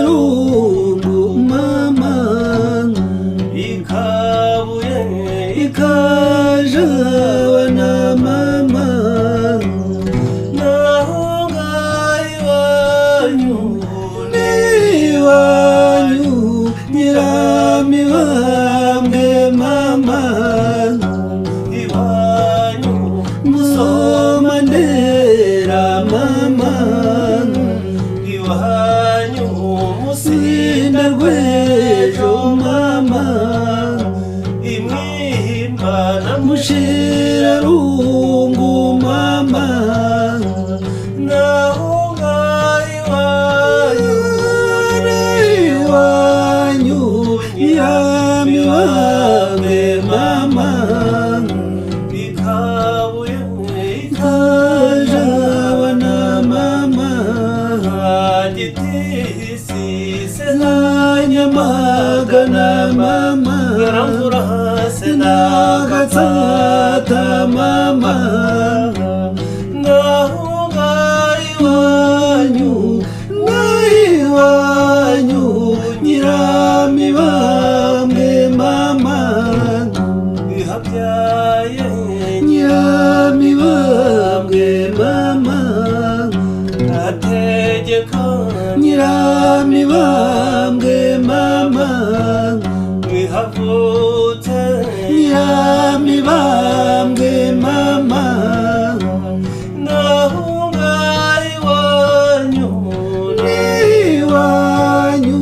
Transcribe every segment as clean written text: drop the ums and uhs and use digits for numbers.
mushirungu mama ikabuye ikajabana mama naho ngayiwanyu niwanyu nyiramibambwe mama iwanyu musomandera mama iwanyu musinda rwejo mama imwimba na mushirarungu mama naho ngayiwanyu iwanyu nyiramibambwe mama ikabuye ikajabana mama gitisi senanyamagana mama garamvura senagatsata mama naho ngayiwanyu nayiwanyu nyiramibambwe mama ihabyaye nyiramibambwe mama ategeka nyiramibambwe mama ihavutse nyiramibambwe mama naho ngayiwanyu niwanyu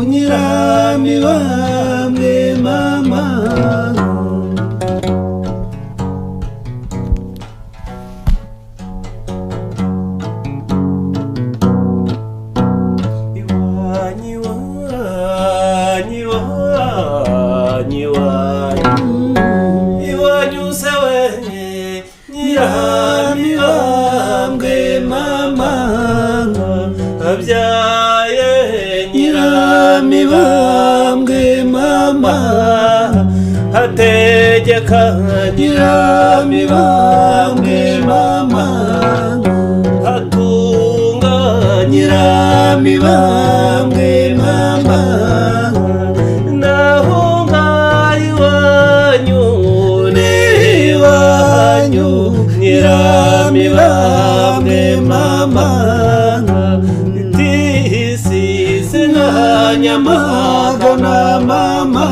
nyiramibambwe mama iwanyu sewe nyiramibambwe mama abyaye nyiramibambwe mama ategeka nyiramibambwe mama atunga nyiramibambwe mama naho ngayiwanyu niwanyu nyiramibambwe mama tisi senanyamagana mama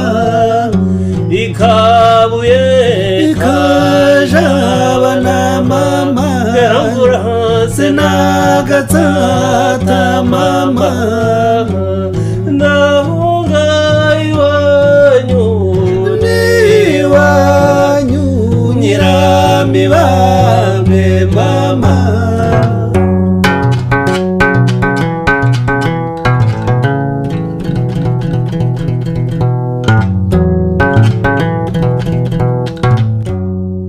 ikabuye ikajabana mama garamvura senagatsata mama naho ngayiwanyu niwanyu nyiramibambwe mama